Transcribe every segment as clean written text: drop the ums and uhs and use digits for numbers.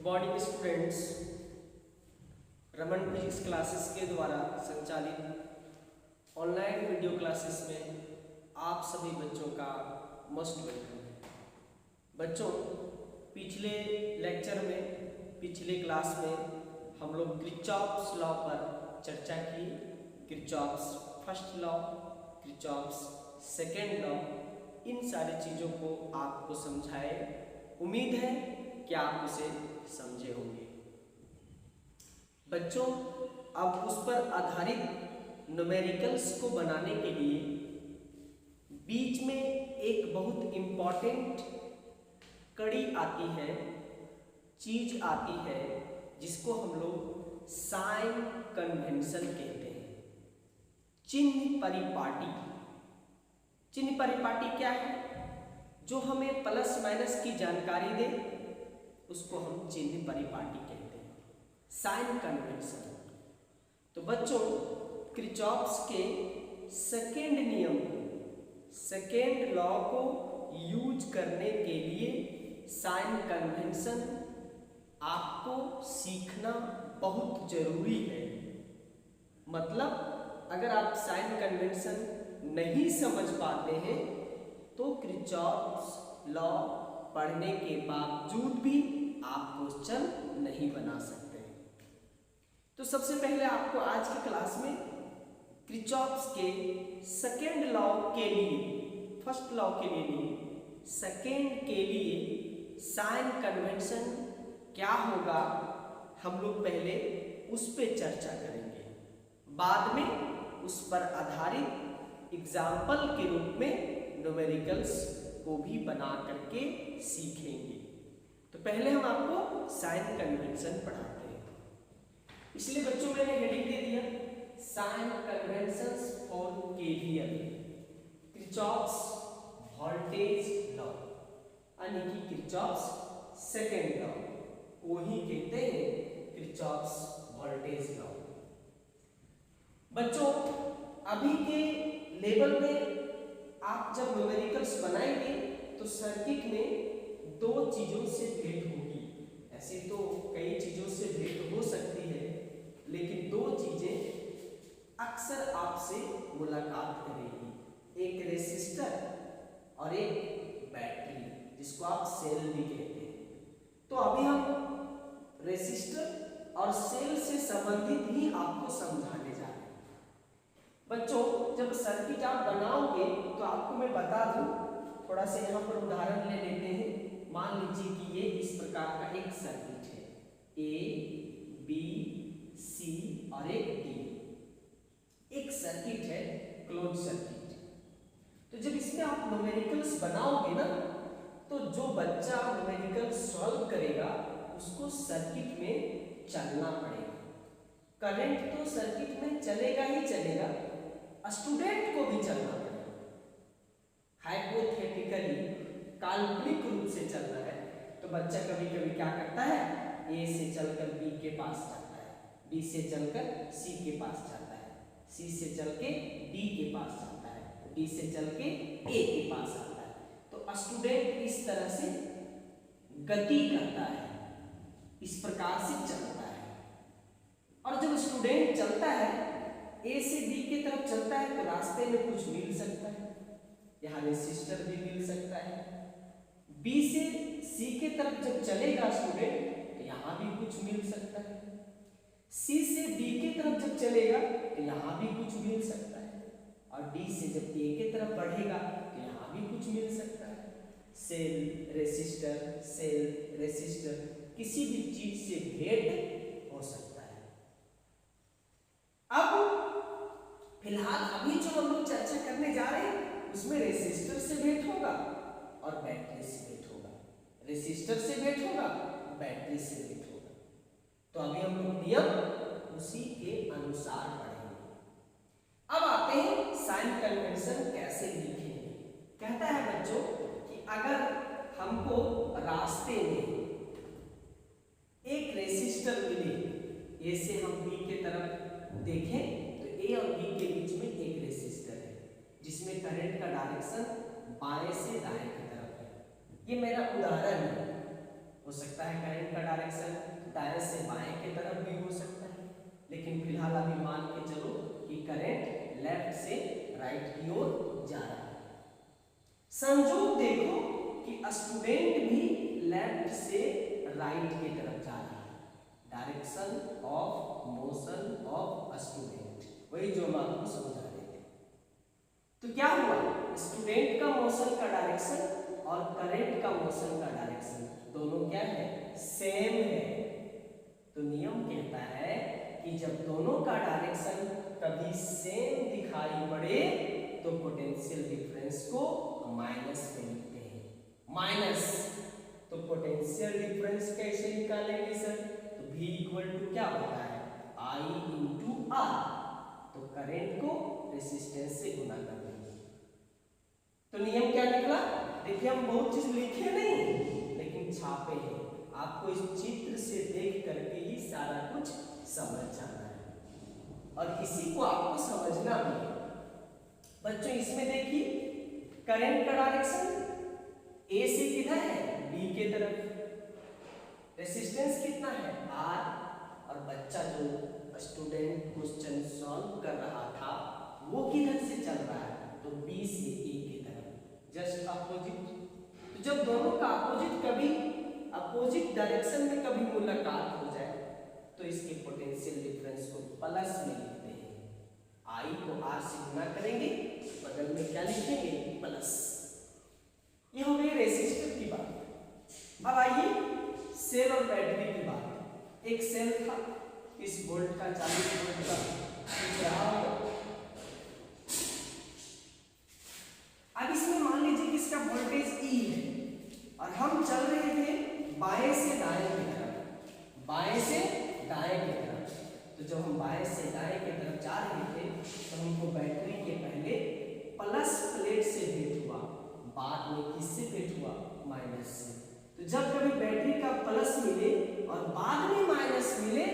Good morning students. Raman physics classes के द्वारा संचालित ऑनलाइन वीडियो क्लासेस में आप सभी बच्चों का मोस्ट वेलकम है। बच्चों, पिछले लेक्चर में पिछले क्लास में हम लोग किरचॉफ्स लॉ पर चर्चा की। Kirchhoff's first law, Kirchhoff's second law, इन सारी चीज़ों को आपको समझाए। उम्मीद है कि आप उसे समझे होंगे। बच्चों, अब उस पर आधारित न्यूमेरिकल्स को बनाने के लिए बीच में एक बहुत इम्पॉर्टेंट कड़ी आती है, चीज आती है, जिसको हम लोग साइन कन्वेंशन कहते हैं। चिन्ह परिपाटी। चिन्ह परिपाटी क्या है? जो हमें प्लस माइनस की जानकारी दे उसको हम चिन्ह परिपाटी कहते हैं, साइन कन्वेंशन। तो बच्चों, किरचॉफ्स के सेकेंड नियम, सेकेंड लॉ को यूज करने के लिए साइन कन्वेंशन आपको सीखना बहुत जरूरी है। मतलब अगर आप साइन कन्वेंशन नहीं समझ पाते हैं तो किरचॉफ्स लॉ पढ़ने के बावजूद भी आप क्वेश्चन नहीं बना सकते। तो सबसे पहले आपको आज की क्लास में किरचॉफ्स के सेकेंड लॉ के लिए, फर्स्ट लॉ के लिए नहीं, सेकेंड के लिए साइन कन्वेंशन क्या होगा हम लोग पहले उस पर चर्चा करेंगे। बाद में उस पर आधारित एग्जाम्पल के रूप में न्यूमेरिकल्स को भी बना करके सीखेंगे। तो पहले हम आपको साइन कन्वेंशन पढ़ाते हैं। इसलिए बच्चों मैंने हेडिंग दे दिया sign conventions for KVL, Kirchhoff's voltage law, यानी कि किरचॉफ्स सेकेंड लॉ को ही कहते हैं किरचॉफ्स वोल्टेज लॉ। बच्चों, अभी के लेवल में आप जब न्यूमेरिकल्स बनाएंगे तो सर्किट में दो चीजों से भेंट होगी। ऐसे तो कई चीजों से भेंट हो सकती है, लेकिन दो चीजें अक्सर आपसे मुलाकात करेगी, एक रेसिस्टर और एक बैटरी, जिसको आप सेल भी कहते हैं। तो अभी हम रेसिस्टर और सेल से संबंधित ही आपको समझाने जा रहे हैं। बच्चों, जब सर्किट आप बनाओगे तो आपको मैं बता दूं, थोड़ा सा यहाँ पर उदाहरण ले लेते हैं। मान लीजिए कि ये इस प्रकार का एक सर्किट है, ए बी सी और एक डी, एक सर्किट है, क्लोज सर्किट। तो जब इसमें आप न्यूमेरिकल्स बनाओगे ना, तो जो बच्चा न्यूमेरिकल्स सॉल्व करेगा उसको सर्किट में चलना पड़ेगा। करंट तो सर्किट में चलेगा ही चलेगा, स्टूडेंट को भी चलना पड़ेगा। हाइपोथेटिकली, काल्पनिक रूप से चलना है तो बच्चा कभी कभी क्या करता है, ए से चलकर बी के पास जाता है, बी से चलकर सी के पास जाता है, सी से चल के डी के पास जाता है, डी से चल के ए के पास आता है। तो स्टूडेंट इस तरह से गति करता है, इस प्रकार से चलता है। और जब स्टूडेंट चलता है, ए से बी की तरफ चलता है, तो रास्ते में कुछ मिल सकता है, यहाँ रेसिस्टर भी मिल सकता है। बी से सी की तरफ जब चलेगा स्टूडेंट, तो यहाँ भी कुछ मिल सकता है। सी से डी की तरफ जब चलेगा तो यहाँ भी कुछ मिल सकता है। और डी से जब ए की तरफ बढ़ेगा तो यहाँ भी कुछ मिल सकता है। सेल रेसिस्टर किसी भी चीज से भेंट हो सकता है। अब फिलहाल अभी जो हम लोग चर्चा करने जा रहे हैं उसमें रेसिस्टर से भेंट होगा और बैटरी से भेंट होगा, रेसिस्टर से भेंट होगा, बैटरी से भेंट होगा। तो अभी हम लोग नियम उसी के अनुसार पढ़ेंगे। अब आते हैं साइन कन्वेंशन कैसे लिखेंगे। कहता है बच्चों कि अगर हमको रास्ते में एक रेसिस्टर मिले, ए से हम बी के तरफ देखें तो ए और बी के बीच में एक रेसिस्टर है जिसमें करंट का डायरेक्शन बाएं से दाएं की तरफ है। ये मेरा उदाहरण है, हो सकता है करंट का डायरेक्शन दाएं से बाएं की तरफ भी हो सकता है, लेकिन फिलहाल अभी मान के चलो कि करंट लेफ्ट से राइट की ओर जा रहा है। संयोग देखो कि स्टूडेंट भी लेफ्ट से राइट की तरफ जा रहा है, direction of motion of student, वही जो हम आपको समझा रहे थे। तो क्या हुआ, स्टूडेंट का मोशन का डायरेक्शन और करंट का मोशन का डायरेक्शन दोनों क्या है, सेम है। तो नियम कहता है कि जब दोनों का डायरेक्शन कभी सेम दिखाई पड़े तो पोटेंशियल डिफरेंस को माइनस में लिखते हैं। माइनस, तो पोटेंशियल डिफरेंस कैसे निकालेंगे सर, तो V इक्वल टू क्या होता है, I इंटू R, तो करंट को रेसिस्टेंस से गुना कर देंगे। तो नियम क्या निकला, देखिए हम बहुत चीज लिखे नहीं लेकिन छापे हैं, आपको इस चित्र से देख करके ही सारा कुछ समझ जाना है और इसी को आपको समझना भी है। बच्चों इसमें देखिए करंट का डायरेक्शन A से किधर है, B के तरफ, रेसिस्टेंस कितना है R, और बच्चा जो स्टूडेंट क्वेश्चन सॉल्व कर रहा था वो किधर से चल रहा है, तो B से A की तरफ, जस्ट अपोजिट। तो जब दोनों का अपोजिट कभी अपोजिट डायरेक्शन में कभी मुलाकात हो जाए तो इसके पोटेंशियल डिफरेंस को प्लस में लिखते हैं, I को R से गुना करेंगे, बगल में क्या लिखेंगे, प्लस। ये हो गई रेसिस्टर की बात। अब आइए सेल और बैटरी की बात। एक सेल था, इस वोल्ट का 40 वोल्ट का दिख रहा होगा। अब इसमें मान लीजिए कि इसका वोल्टेज E है और हम चल रहे थे बाएं से दाएं की तरफ, बाएं से दाएं की तरफ। तो जब हम बाएं से दाएं की तरफ जा रहे थे तो हमको बैटरी के पहले प्लस प्लेट से भेंट हुआ, बाद में किससे भेंट हुआ, माइनस से। तो जब कभी बैटरी का प्लस मिले और बाद में माइनस मिले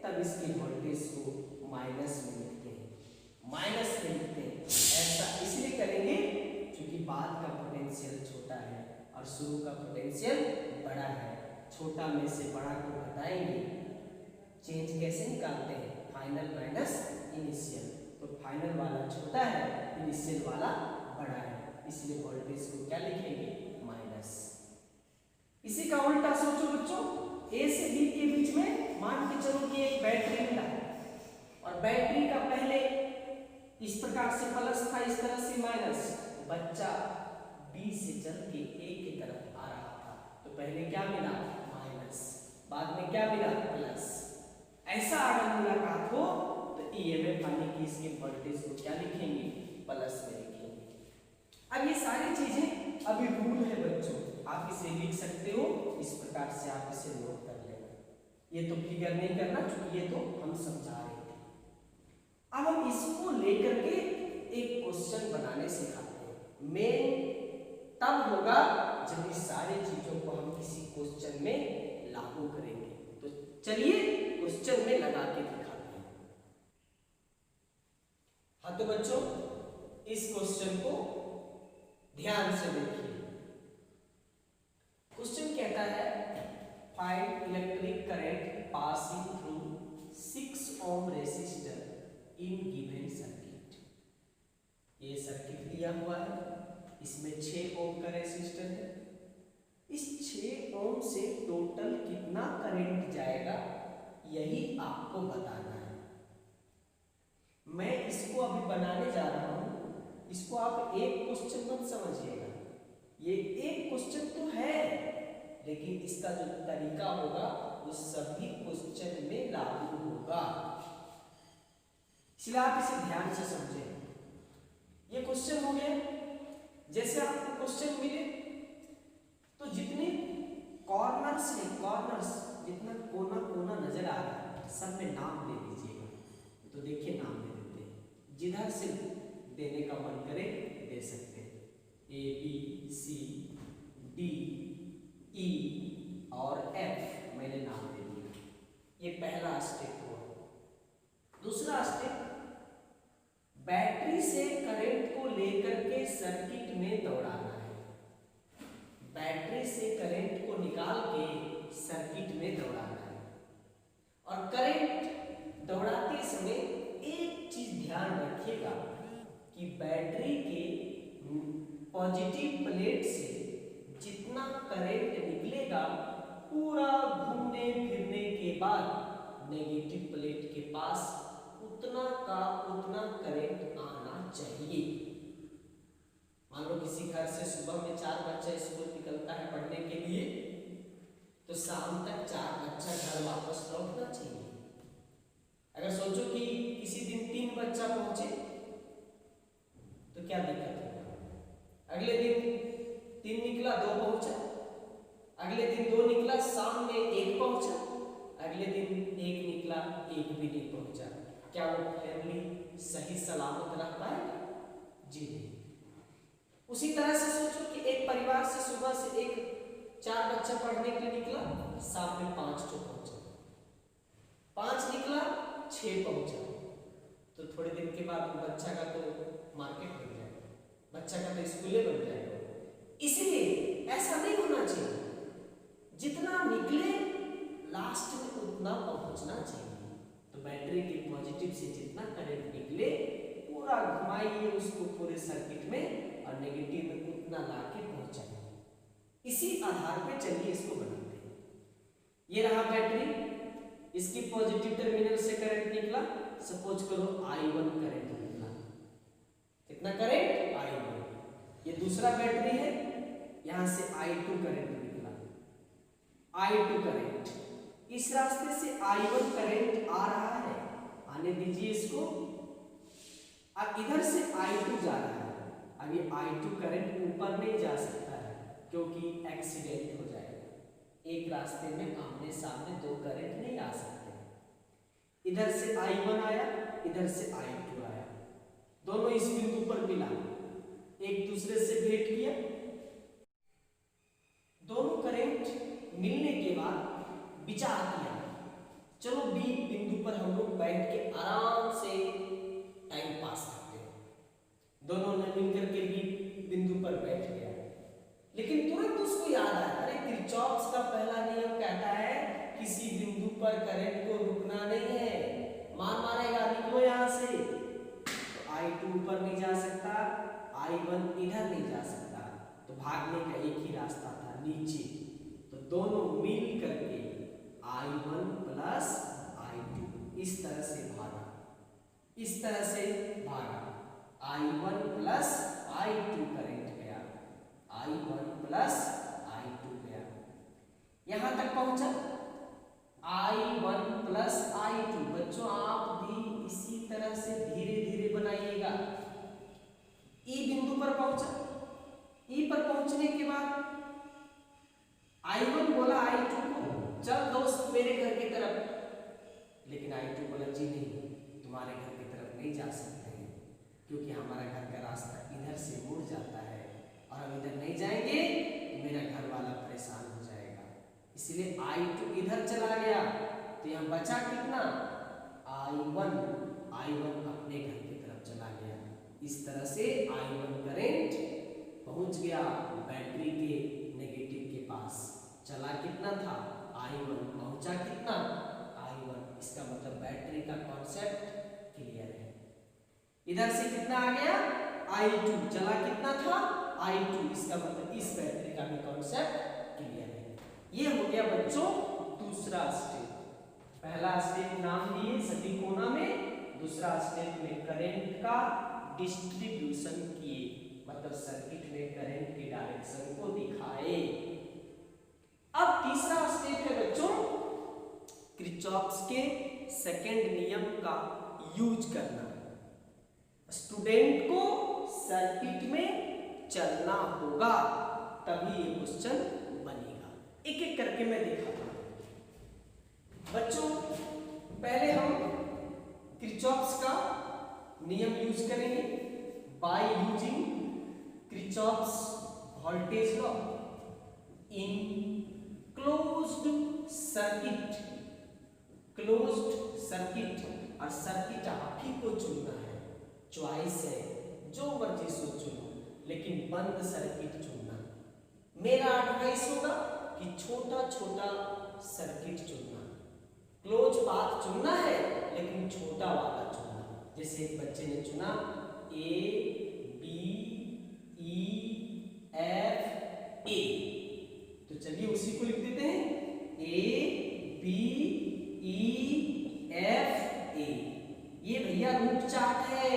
तब इसके वोल्टेज को माइनस में लिखते हैं, माइनस में लिखते हैं। ऐसा इसलिए करेंगे क्योंकि बाद का पोटेंशियल छोटा है और शुरू का पोटेंशियल बड़ा है। छोटा में से बड़ा को घटाएंगे, चेंज कैसे निकालते हैं, फाइनल माइनस इनिशियल। तो फाइनल वाला छोटा है, इनिशियल वाला बड़ा है, इसलिए वोल्टेज को क्या लिखेंगे, माइनस। इसी का उल्टा सोचो बच्चों, A से B के बीच में मान के चलो कि एक बैटरी मिला और बैटरी का पहले इस प्रकार से प्लस था, इस तरह से माइनस। बच्चा B से चल के A की तरफ आ रहा था तो पहले क्या मिला, माइनस, बाद में क्या मिला, प्लस। ऐसा अगर मुलाकात हो तो EMF आने की इसके वोल्टेज को क्या लिखेंगे, प्लस में लिखेंगे। अब ये सारी चीजें अभी रूल है बच्चों, आप इसे लिख सकते हो, इस प्रकार से आप इसे नोट कर लेना। ये तो फिगर नहीं करना क्योंकि ये तो हम समझा रहे थे। अब हम इसको लेकर के एक क्वेश्चन बनाने सिखाते हैं। मेन तब होगा जब इस सारी चीजों को हम किसी क्वेश्चन में लागू करेंगे। तो चलिए क्वेश्चन में लगा के दिखाते हैं। हाँ तो बच्चों इस क्वेश्चन को ध्यान से देखिए। क्वेश्चन कहता है find electric current passing through 6 ohm resistor in given circuit. ये सर्किट दिया हुआ है, इसमें 6 ओम का रेसिस्टर है। इस 6 ओम से टोटल कितना करंट जाएगा यही आपको बताना है। मैं इसको अभी बनाने जा रहा हूं, इसको आप एक क्वेश्चन मत समझिएगा, ये एक क्वेश्चन तो है लेकिन इसका जो तरीका होगा वो सभी क्वेश्चन में लागू होगा, इसलिए आप इसे ध्यान से समझें। ये क्वेश्चन हो गया। जैसे आपको क्वेश्चन मिले तो जितने कॉर्नर्स हैं, कॉर्नर्स जितना कोना कोना नजर आ रहा है सब में नाम दे दीजिएगा। तो देखिए नाम दे देते हैं, जिधर से देने का मन करे दे सकते हैं, A B C D E और F मैंने नाम दे दिया। ये पहला स्टेप हुआ। दूसरा स्टेप, बैटरी से करंट को लेकर के सर्किट में दौड़ाना है। बैटरी से करंट को निकाल के पॉजिटिव प्लेट से जितना करंट निकलेगा पूरा घूमने फिरने के बाद नेगेटिव प्लेट के पास उतना का उतना करंट आना चाहिए। मान लो किसी घर से सुबह में 4 बच्चा स्कूल निकलता है पढ़ने के लिए, तो शाम तक 4 बच्चा घर वापस लौटना चाहिए। अगर सोचो कि किसी दिन 3 बच्चा पहुंचे तो क्या दिक्कत होगा? अगले दिन 3 निकला 2 पहुंचा, अगले दिन 2 निकला शाम में 1 पहुंचा, अगले दिन 1 निकला 1 भी नहीं पहुंचा। क्या वो फैमिली सही सलामत रह पाएगी? जी नहीं। उसी तरह से सोचो कि एक परिवार से सुबह से 4 बच्चा पढ़ने के लिए निकला, शाम में 5 जो पहुंचा, 5 निकला 6 पहुंचा, तो थोड़े दिन के बाद बच्चा का तो मार्केट बन जाएगा, बच्चा का तो स्कूले बन जाएगा। इसलिए ऐसा नहीं होना चाहिए, जितना निकले लास्ट में उतना पहुंचना चाहिए। तो बैटरी के पॉजिटिव से जितना करंट निकले पूरा घुमाइए उसको पूरे सर्किट में और नेगेटिव में उतना लाके पहुंचाइए। इसी आधार पे चलिए इसको बनाते हैं। ये रहा बैटरी, इसकी पॉजिटिव टर्मिनल से करंट निकला, सपोज करो I1 करंट निकला। कितना करंट? I1। ये दूसरा बैटरी है, यहां से I2 करंट निकला, I2 करंट। इस रास्ते से I1 करंट आ रहा है, आने दीजिए इसको। अब इधर से I2 जा रहा है, अब ये I2 करंट ऊपर नहीं जा सकता है क्योंकि एक्सीडेंट हो जाएगा। एक रास्ते में आमने सामने 2 करंट नहीं आ सकते। इधर से I1 आया, इधर से I2 आया, दोनों इस बिंदु पर मिला, एक दूसरे से भेंट किया। दोनों करंट मिलने के बाद विचार किया, चलो बी बिंदु पर हम लोग बैठ के आराम से टाइम पास करते हैं। दोनों ने मिलकर के बी बिंदु पर बैठ गया, लेकिन तुरंत उसको याद आया, अरे किरचॉफ का पहला नियम कहता है किसी बिंदु पर करंट को रुकना नहीं है, मारेगा, निकलो यहां से। तो I2 ऊपर नहीं जा सकता, I1 इधर नहीं जा सकता, तो भागने का एक ही रास्ता था, नीचे। तो दोनों मिल करके I1 प्लस I2 इस तरह से भागा, इस तरह से भागा। I1 प्लस I2 करंट गया, I1 प्लस I2 गया, यहां तक पहुंचा I1 प्लस I2। बच्चों आप भी इसी तरह से धीरे धीरे बनाइएगा। E बिंदु पर पहुंचा, E पर पहुंचने के बाद I1 बोला I2 को, चल दोस्त मेरे घर की तरफ, लेकिन I2 बोला जी नहीं, तुम्हारे घर की तरफ नहीं जा सकते हैं क्योंकि हमारा घर का रास्ता इधर से मुड़ जाता है और हम इधर नहीं जाएंगे तो मेरा घर वाला परेशान हो जाएगा। इसलिए I2 इधर चला गया, तो यहाँ बचा कितना? I1 अपने घर की तरफ चला गया। इस तरह से I1 करंट पहुंच गया बैटरी के नेगेटिव के पास। चला कितना था? I1, पहुंचा कितना? I1। इसका मतलब बैटरी का कॉन्सेप्ट क्लियर है। इधर से कितना आ गया? I2। चला कितना था? I2। इसका मतलब इस बैटरी का भी कॉन्सेप्ट क्लियर है। ये हो गया बच्चों दूसरा स्टेप। पहला स्टेप नाम दिए सभी कोना में, दूसरा स्टेप में करंट का डिस्ट्रीब्यूशन किए, मतलब सर्किट में करंट की डायरेक्शन को दिखाए। अब तीसरा स्टेप है बच्चों किरचॉफ के सेकंड नियम का यूज करना। स्टूडेंट को सर्किट में चलना होगा तभी ये क्वेश्चन बनेगा। एक एक करके मैं दिखाता हूं बच्चों। पहले हम किरचॉफ का नियम यूज करेंगे by using Kirchhoff's voltage law in closed circuit. Closed circuit, और सर्किट आप ही को चुनना है, चॉइस है, जो मर्जी सो चुनो, लेकिन बंद सर्किट चुनना। मेरा एडवाइस होगा कि छोटा छोटा सर्किट चुनना, क्लोज पाथ चुनना है लेकिन छोटा वाला चुनना। जैसे एक बच्चे ने चुना A B E F A। तो चलिए उसी को लिख देते हैं A B E F A। ये भैया रूट चार्ट है,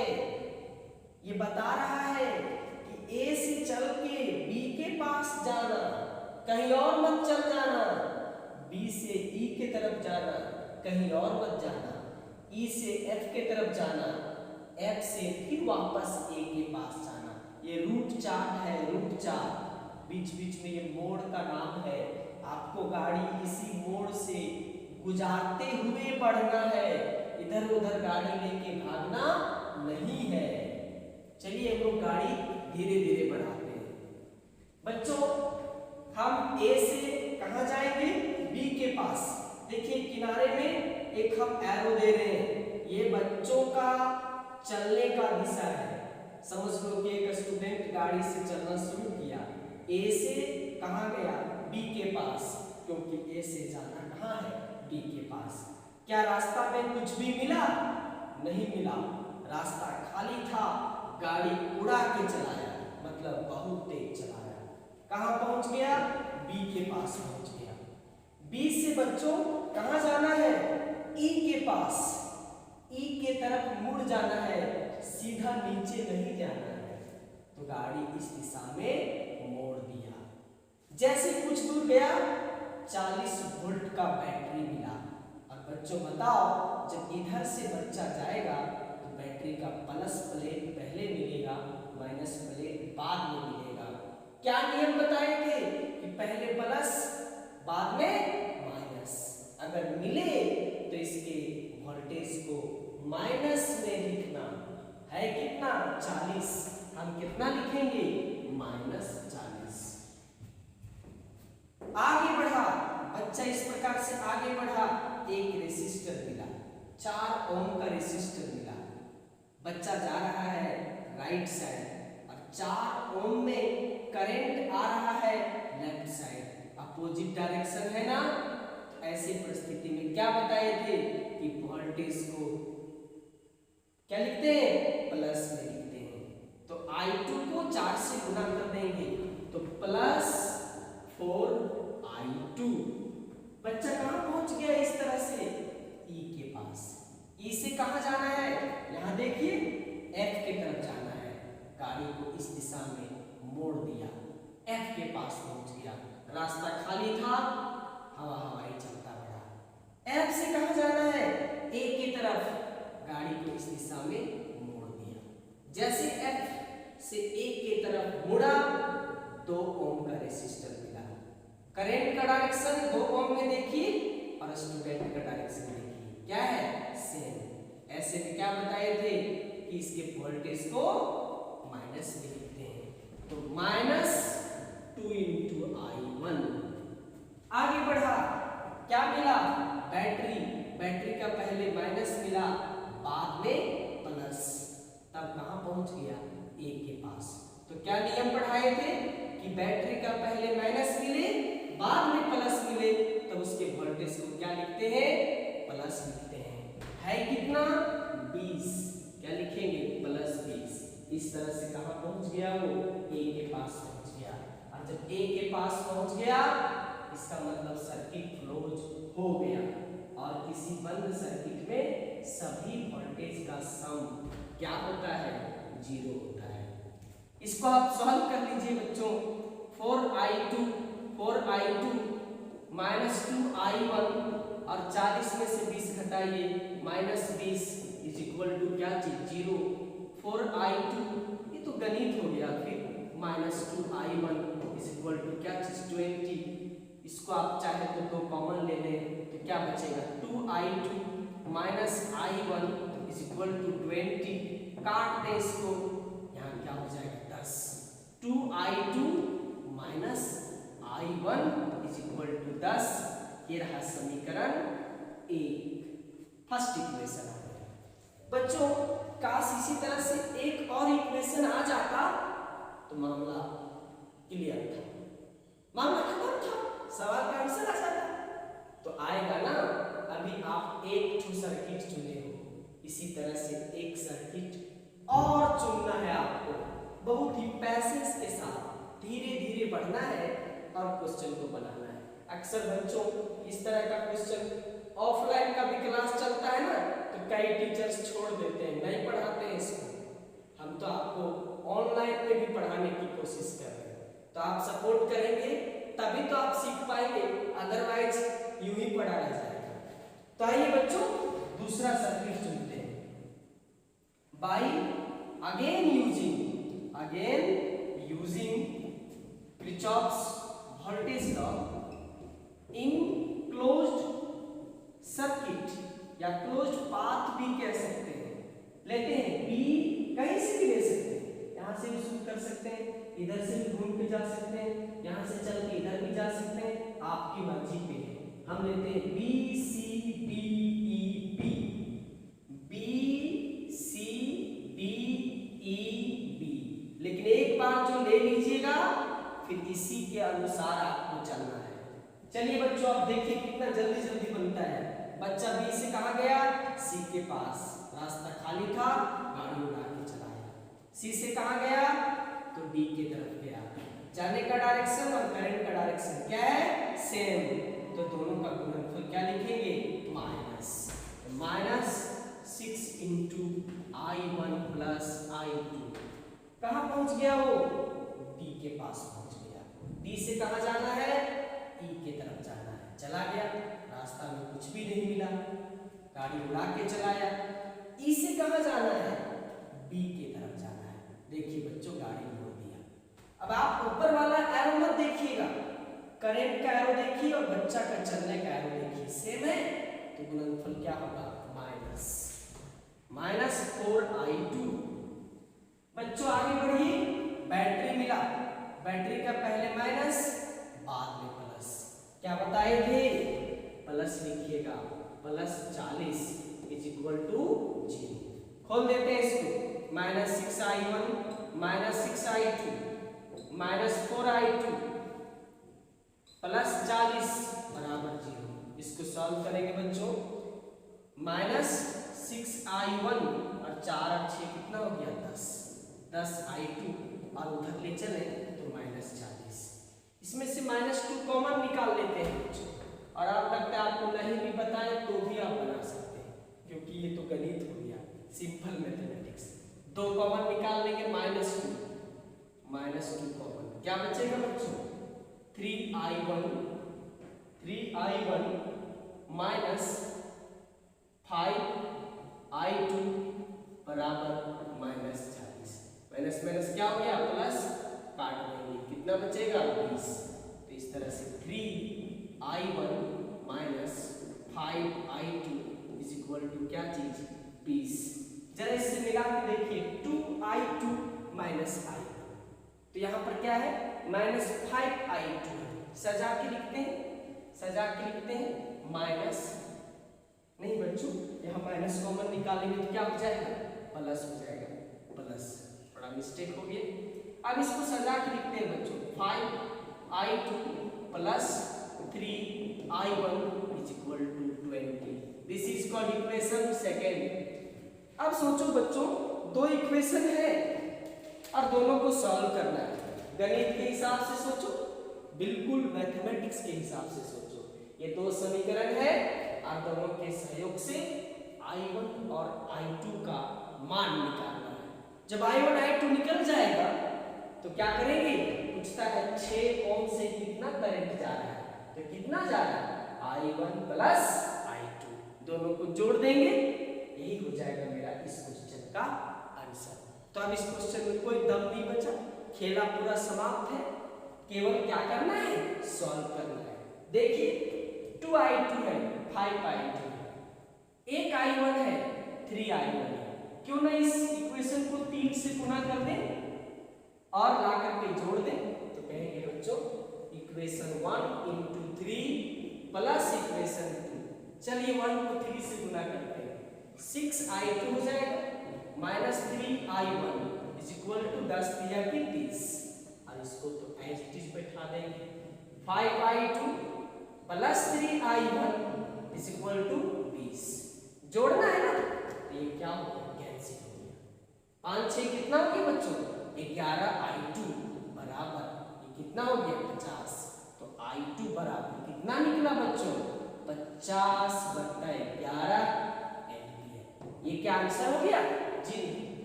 ये बता रहा है कि A से चल के B के पास जाना, कहीं और मत चल जाना, B से E के तरफ जाना, कहीं और मत जाना, E से F के तरफ जाना, F से फिर वापस A के पास जाना। ये रूट चार्ट है, रूट चार्ट। बीच बीच में ये मोड़ का नाम है, आपको गाड़ी इसी मोड़ से गुजारते हुए बढ़ना है, इधर उधर गाड़ी लेके भागना नहीं है। चलिए हम लोग गाड़ी धीरे धीरे बढ़ाते हैं। बच्चों हम A से कहां जाएंगे? B के पास। देखिए किनारे में एक हम एरो दे रहे हैं, ये बच्चों का चलने का दिशा है। समझ लो कि एक स्टूडेंट गाड़ी से चलना शुरू किया, A से कहां गया? B के पास, क्योंकि A से जाना कहां है? B के पास। क्या रास्ता में कुछ भी मिला? नहीं मिला, रास्ता खाली था। गाड़ी उड़ा के चलाया, मतलब बहुत तेज चलाया। कहां पहुंच गया? B के पास पहुंच गया। B से बच्चों कहां जाना है? E के पास। E के तरफ मुड़ जाना है, सीधा नीचे नहीं जाना है। तो गाड़ी इस दिशा में मोड़ दिया। जैसे कुछ दूर गया 40 वोल्ट का बैटरी मिला। अब बच्चों बताओ, जब इधर से बच्चा जाएगा तो बैटरी का प्लस प्लेट पहले मिलेगा, माइनस प्लेट बाद में मिलेगा। क्या नियम बताए थे कि पहले प्लस बाद में माइनस। अगर मिले तो इसके वोल्टेज को माइनस में लिखना है। कितना? 40। हम कितना लिखेंगे? -40। आगे बढ़ा बच्चा, इस प्रकार से आगे बढ़ा। एक रेसिस्टर मिला, 4 ओम का रेसिस्टर मिला। बच्चा जा रहा है राइट साइड और 4 ओम में करंट आ रहा है लेफ्ट साइड, अपोजिट डायरेक्शन है ना। तो ऐसे परिस्थिति में क्या बताए थे कि वोल्टेज को क्या लिखते हैं? प्लस में लिखते हैं। तो I2 को 4 से गुना कर देंगे तो +4I2। बच्चा कहां पहुंच गया? इस तरह से E के पास। E से कहां जाना है? यहां देखिए F के तरफ जाना है। गाड़ी को इस दिशा में मोड़ दिया, F के पास पहुंच गया। रास्ता खाली था, हवा हवाई चलता रहा। F से कहां जाना है? A की तरफ। गाड़ी को इस दिशा में मोड़ दिया। जैसे F से A की तरफ मुड़ा, 2 ओम का रेसिस्टर मिला। करंट का डायरेक्शन 2 ओम में देखिए और स्टूडेंट का डायरेक्शन देखिए, क्या है? सेम। ऐसे में क्या बताए थे कि इसके वोल्टेज को माइनस में लिखते हैं। तो -2 × I1। आगे बढ़ा, क्या मिला? बैटरी। बैटरी का पहले माइनस मिला, बाद में प्लस। तब कहां पहुंच गया? A के पास। तो क्या नियम पढ़ाए थे कि बैटरी का पहले माइनस मिले, बाद में प्लस मिले, तब उसके वोल्टेज को क्या लिखते हैं? प्लस लिखते हैं। है कितना? 20। क्या लिखेंगे? +20। इस तरह से कहां पहुंच गया? वो A के पास पहुंच गया। और जब A के पास पहुंच गया, इसका मतलब सर्किट क्लोज हो गया। और किसी बंद सर्किट में सभी वोल्टेज का सम क्या होता है? 0 होता है। इसको आप सॉल्व कर लीजिए बच्चों। 4I2 -2I1 और 40 में से 20 घटाइए, -20 इज इक्वल टू क्या चीज? 0। 4I2 ये तो गणित हो गया। फिर -2I1 इज इक्वल टू क्या चीज? 20। इसको आप चाहे तो 2 कॉमन ले लें तो क्या बचेगा? 2I2 -I1 is equal to 20। काट दें इसको, यहाँ क्या हो जाएगा? 10। 2I2 -I1 is equal to 10। ये रहा समीकरण 1, फर्स्ट इक्वेशन। बच्चों काश इसी तरह से एक और इक्वेशन आ जाता तो मामला क्लियर था, मामला खत्म था, सवाल का आंसर आ जाता। तो आएगा ना। अभी आप एक सर्किट चुने हो, इसी तरह से एक सर्किट और चुनना है आपको, बहुत ही पैसेंस के साथ। धीरे धीरे बढ़ना है और क्वेश्चन को बनाना है। अक्सर बच्चों इस तरह का क्वेश्चन ऑफलाइन का भी क्लास चलता है ना, तो कई टीचर्स छोड़ देते हैं, नहीं पढ़ाते हैं इसको। हम तो आपको ऑनलाइन में भी पढ़ाने की कोशिश कर रहे हैं, तो आप सपोर्ट करेंगे तभी तो आप सीख पाएंगे, अदरवाइज यूं ही पढ़ा रह जाएगा। तो आइए बच्चों दूसरा सर्किट चुनते हैं। By again using Kirchhoff's voltage law in closed circuit या क्लोज्ड पाथ भी कह सकते हैं। लेते हैं बी, कहीं से भी ले सकते हैं, यहाँ से भी शुरू कर सकते हैं, इधर से भी घूम के जा सकते हैं, यहाँ से चल के इधर भी जा सकते हैं, आपकी मर्जी पे है। हम लेते हैं B C D E B, B C D E B. लेकिन एक बार जो ले लीजिएगा फिर इसी के अनुसार आपको चलना है। चलिए बच्चों आप देखिए कितना जल्दी जल्दी बनता है। बच्चा बी से कहाँ गया, सी के पास, रास्ता खाली था, गाड़ी उड़ा के चलाया। सी से कहाँ गया, तो डी की तरफ गया। जाने का डायरेक्शन और करंट का डायरेक्शन क्या है, सेम, तो दोनों का गुणनफल क्या लिखेंगे, minus 6 into I1 plus I2। कहाँ पहुंच गया वो, डी के पास पहुंच गया। डी से कहाँ जाना है, ई के तरफ जाना है, चला गया, रास्ता में कुछ भी नहीं मिला, गाड़ी उड़ा के चलाया। ई से कहाँ जाना है, बी के तरफ जाना है। देखिए बच्चों गाड़ी मोड़ दिया। अब आप ऊपर वाला एरो मत देखिएगा, करंट का एरो देखिए और बच्चा का चलने का एरो देखिए, सेम है, तो गुणनफल क्या होगा, माइनस 4I2। बच्चों आगे बढ़िए, बैटरी मिला, बैटरी का पहले माइनस बाद में प्लस, क्या बताए थे, प्लस लिखिएगा, प्लस 40 इज इक्वल टू 0। खोल देते हैं इसको, minus 6I1 minus 6I2 minus 4I2 plus 40 बराबर 0। इसको सॉल्व करेंगे बच्चों, माइनस 6I1 और 4 और 6 कितना हो गया, 10I2 और उधर ले चले तो माइनस 40। इसमें से -2 कॉमन निकाल लेते हैं बच्चों, और आप लगता है आपको नहीं भी बताएं तो भी आप बना सकते हैं, क्योंकि ये तो गणित हो गया, सिंपल मैथमेटिक्स। 2 कॉमन निकाल लेंगे, -2 कॉमन, क्या बचेगा बच्चों, 3I1 माइनस 5I2 बराबर -40। माइनस क्या हो गया, प्लस, काट देंगे, कितना बचेगा, 20। तो इस तरह से 3I1 minus 5I2 is equal to क्या चीज, 20। जरा इससे मिला के देखिए, 2I2 माइनस I, तो यहाँ पर क्या है, -5I2। सजा के लिखते हैं, माइनस नहीं बच्चों, यहाँ माइनस कॉमन निकालेंगे तो क्या हो जाएगा, प्लस हो जाएगा, प्लस, थोड़ा मिस्टेक हो गया। अब इसको सजा के लिखते हैं बच्चों, 5I2 plus 3I1 is equal to 20। This is called equation second. अब सोचो बच्चों, 2 इक्वेशन है और दोनों को सॉल्व करना है। गणित के हिसाब से सोचो, बिल्कुल मैथमेटिक्स के हिसाब से सोचो। ये 2 समीकरण है और दोनों के सहयोग से I1 और I2 का मान निकालना है। जब I1 I2 निकल जाएगा तो क्या करेंगे, पूछता है 6 ओम से कितना करंट जा रहा है, तो कितना जा रहा है, I1 प्लस I2, दोनों को जोड़ देंगे, यही हो जाएगा मेरा इस क्वेश्चन का आंसर। तो अब इस क्वेश्चन में कोई दम नहीं बचा, खेला पूरा समाप्त है, केवल क्या करना है, सॉल्व करना है। देखिए 2I2 है, 5I2 है, एक I1 है, 3I1 है, क्यों ना इस इक्वेशन को 3 से गुणा कर दें और ला करके जोड़ दें, तो कहेंगे बच्चों इक्वेशन 1 इंटू 3 प्लस इक्वेशन 2। चलिए 1 को 3 से गुणा करते हैं, 6I2 हो जाएगा, minus 3I1 is equal to 10 दिया कि 30, और इसको तो एज इट इज बैठा देंगे, 5I2 plus 3I1 is equal to 20। जोड़ना है ना, तो ये क्या हो गया, कैंसिल हो गया। 5 6 कितना हो गया बच्चों, 11I2 बराबर कितना हो गया 50। तो I2 बराबर कितना निकला बच्चों 50/11 एम्पियर। ये क्या आंसर हो गया जी?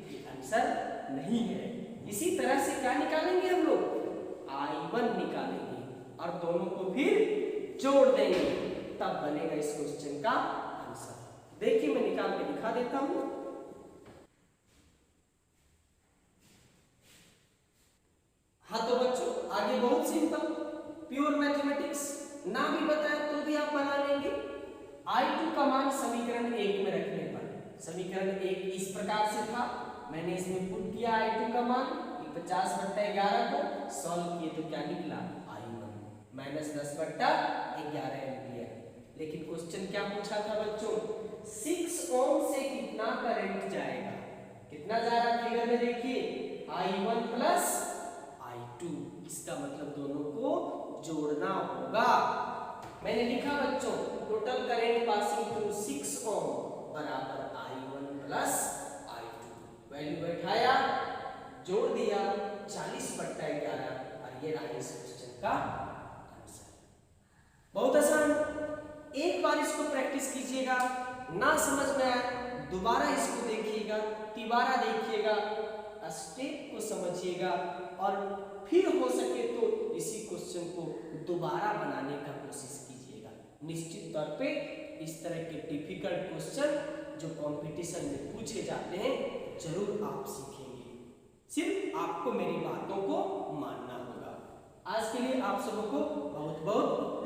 ये आंसर नहीं है। इसी तरह से क्या निकालेंगे हम लोग I1 निकालेंगे और दोनों को फिर जोड़ देंगे, तब बनेगा इस क्वेश्चन का आंसर। देखिए मैं निकाल के दिखा देता हूं। हाँ तो बच्चों आगे बहुत सिंपल प्योर मैथमेटिक्स, ना भी बताए तो भी आप बना लेंगे। I2 का मान समीकरण 1 में रखने पर, समीकरण 1 इस प्रकार से था, मैंने इसमें पुट किया I2 का मान 50/11 को सॉल्व किए तो क्या निकला I1 -10/11 एम्पियर। लेकिन क्वेश्चन क्या पूछा था बच्चों 6 ओम से कितना करंट जाएगा, कितना जा रहा फिगर में देखिए I1 प्लस I2, इसका मतलब दोनों को जोड़ना होगा। मैंने लिखा बच्चों टोटल करंट पासिंग थ्रू 6 ओम बराबर I1 प्लस I2, वैल्यू बैठाया जोड़ दिया 40/11 और ये रहा इस क्वेश्चन का आंसर। बहुत आसान, एक बार इसको प्रैक्टिस कीजिएगा, ना समझ में आए दोबारा इसको देखिएगा, तिबारा देखिएगा, स्टेप को समझिएगा और फिर हो सके तो इसी क्वेश्चन को दोबारा बनाने का कोशिश कीजिएगा। निश्चित तौर पे इस तरह के डिफिकल्ट क्वेश्चन जो कंपटीशन में पूछे जाते हैं जरूर आप सीखेंगे, सिर्फ आपको मेरी बातों को मानना होगा। आज के लिए आप सबको बहुत बहुत